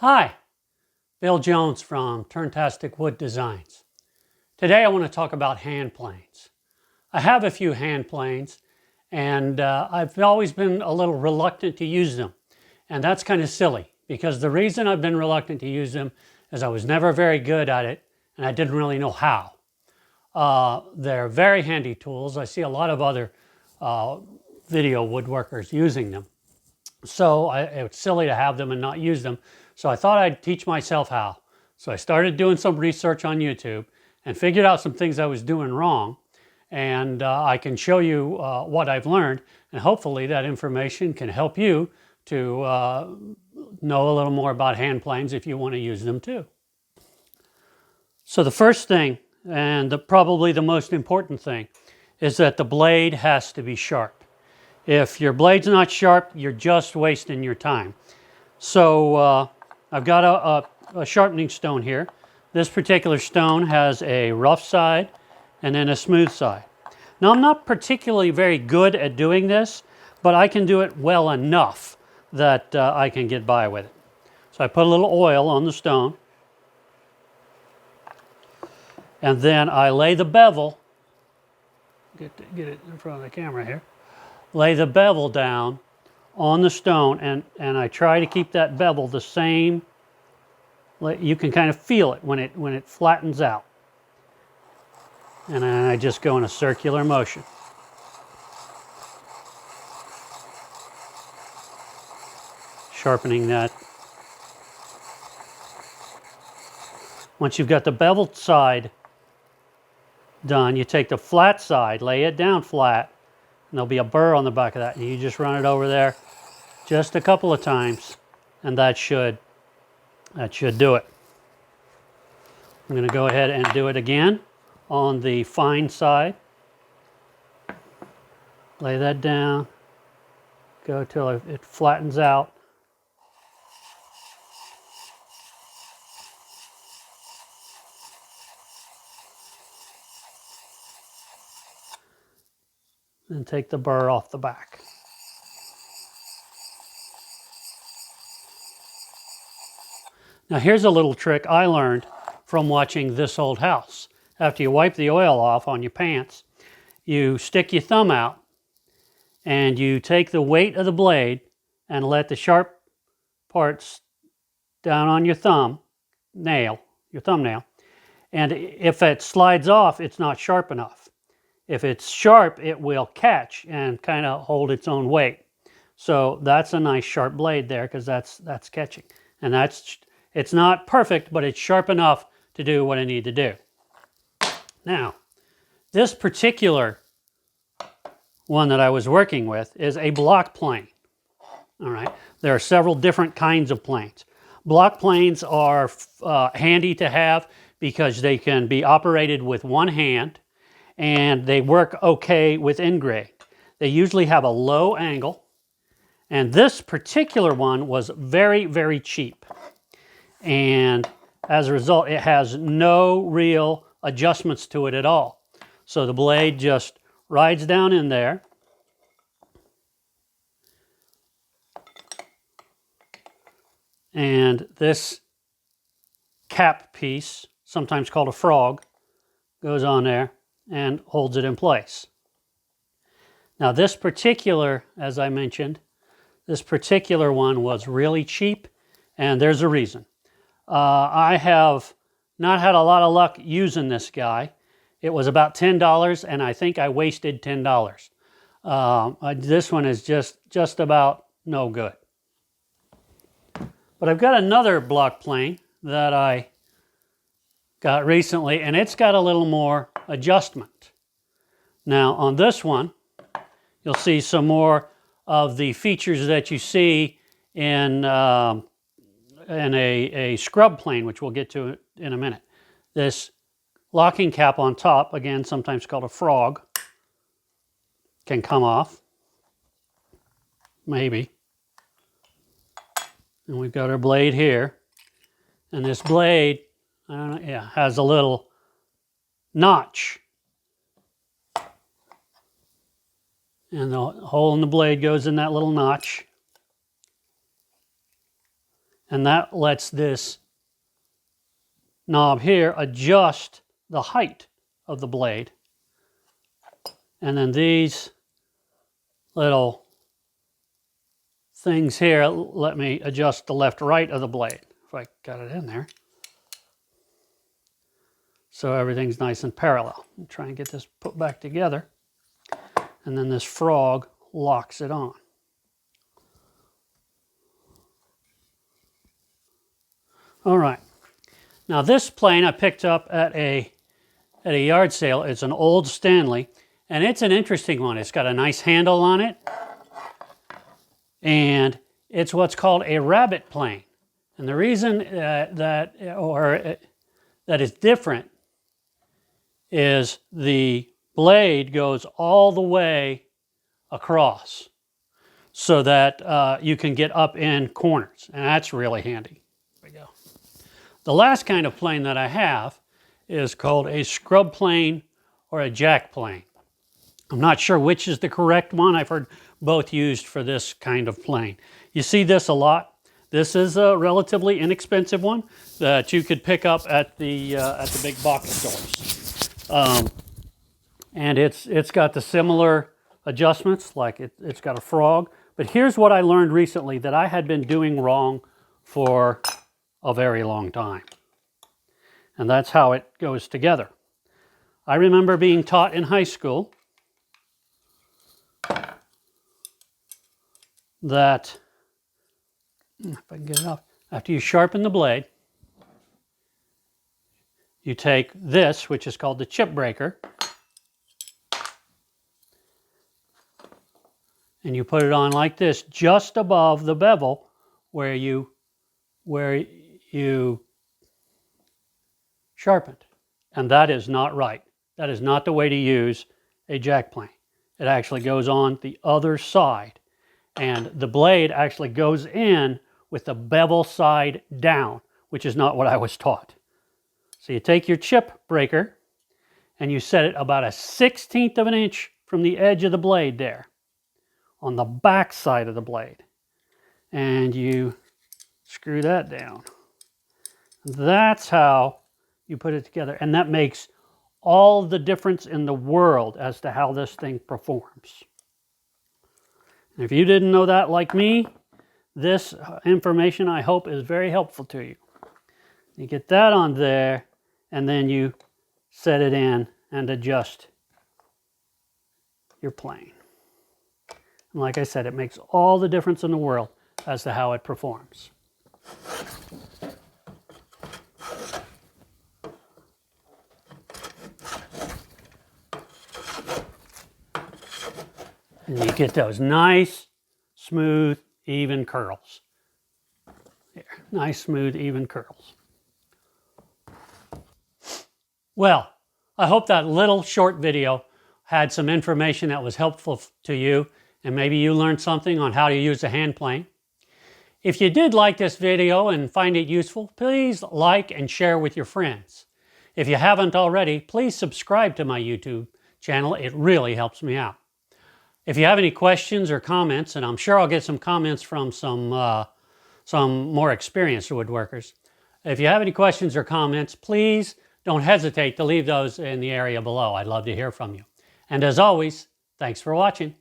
Hi, Bill Jones from Turntastic Wood Designs. Today I want to talk about hand planes. I have a few hand planes and I've always been a little reluctant to use them. And that's kind of silly because the reason I've been reluctant to use them is I was never very good at it and I didn't really know how. They're very handy tools. I see a lot of other video woodworkers using them. So it's silly to have them and not use them. So I thought I'd teach myself how. So I started doing some research on YouTube and figured out some things I was doing wrong. And I can show you what I've learned. And hopefully that information can help you to know a little more about hand planes if you want to use them too. So the first thing, and probably the most important thing, is that the blade has to be sharp. If your blade's not sharp, you're just wasting your time. So I've got a sharpening stone here. This particular stone has a rough side and then a smooth side. Now I'm not particularly very good at doing this, but I can do it well enough that I can get by with it. So I put a little oil on the stone, and then I lay the bevel, get it in front of the camera here, lay the bevel down on the stone, and I try to keep that bevel the same. You can kind of feel it when it flattens out. And then I just go in a circular motion. Sharpening that. Once you've got the beveled side done, you take the flat side, lay it down flat, and there'll be a burr on the back of that, and you just run it over there just a couple of times, and that should do it. I'm going to go ahead and do it again on the fine side. Lay that down, go till it flattens out. And take the burr off the back. Now here's a little trick I learned from watching This Old House. After you wipe the oil off on your pants, you stick your thumb out and you take the weight of the blade and let the sharp parts down on your thumbnail, and if it slides off, it's not sharp enough. If it's sharp, it will catch and kind of hold its own weight. So that's a nice sharp blade there because that's catching. And it's not perfect, but it's sharp enough to do what I need to do. Now, this particular one that I was working with is a block plane. All right, there are several different kinds of planes. Block planes are handy to have because they can be operated with one hand and they work okay with ingrate. They usually have a low angle, and this particular one was very, very cheap. And as a result, it has no real adjustments to it at all. So the blade just rides down in there. And this cap piece, sometimes called a frog, goes on there and holds it in place. Now this particular, as I mentioned, this particular one was really cheap, and there's a reason. I have not had a lot of luck using this guy. It was about $10, and I think I wasted $10. This one is just about no good. But I've got another block plane that I got recently, and it's got a little more adjustment. Now on this one, you'll see some more of the features that you see in a scrub plane, which we'll get to in a minute. This locking cap on top, again, sometimes called a frog, can come off, maybe. And we've got our blade here. And this blade, I don't know, yeah, has a little notch. And the hole in the blade goes in that little notch. And that lets this knob here adjust the height of the blade. And then these little things here let me adjust the left-right of the blade, if I got it in there. So everything's nice and parallel. I'll try and get this put back together. And then this frog locks it on. All right. Now this plane I picked up at a yard sale. It's an old Stanley, and it's an interesting one. It's got a nice handle on it, and it's what's called a rabbit plane. And the reason that it's different is the blade goes all the way across so that you can get up in corners, and that's really handy. There we go. The last kind of plane that I have is called a scrub plane or a jack plane. I'm not sure which is the correct one. I've heard both used for this kind of plane. You see this a lot. This is a relatively inexpensive one that you could pick up at the big box stores. And it's got the similar adjustments, like it's got a frog. But here's what I learned recently that I had been doing wrong for a very long time. And that's how it goes together. I remember being taught in high school that, if I can get it up, after you sharpen the blade, you take this, which is called the chip breaker, and you put it on like this, just above the bevel where you sharpened. And that is not right. That is not the way to use a jack plane. It actually goes on the other side, and the blade actually goes in with the bevel side down, which is not what I was taught. So you take your chip breaker and you set it about 1/16 of an inch from the edge of the blade there, on the back side of the blade. And you screw that down. That's how you put it together. And that makes all the difference in the world as to how this thing performs. And if you didn't know that like me, this information I hope is very helpful to you. You get that on there, and then you set it in and adjust your plane. And like I said, it makes all the difference in the world as to how it performs. And you get those nice, smooth, even curls. Here, nice, smooth, even curls. Well, I hope that little short video had some information that was helpful to you, and maybe you learned something on how to use a hand plane. If you did like this video and find it useful, please like and share with your friends. If you haven't already, please subscribe to my YouTube channel. It really helps me out. If you have any questions or comments, and I'm sure I'll get some comments from some more experienced woodworkers. If you have any questions or comments, please don't hesitate to leave those in the area below. I'd love to hear from you. And as always, thanks for watching.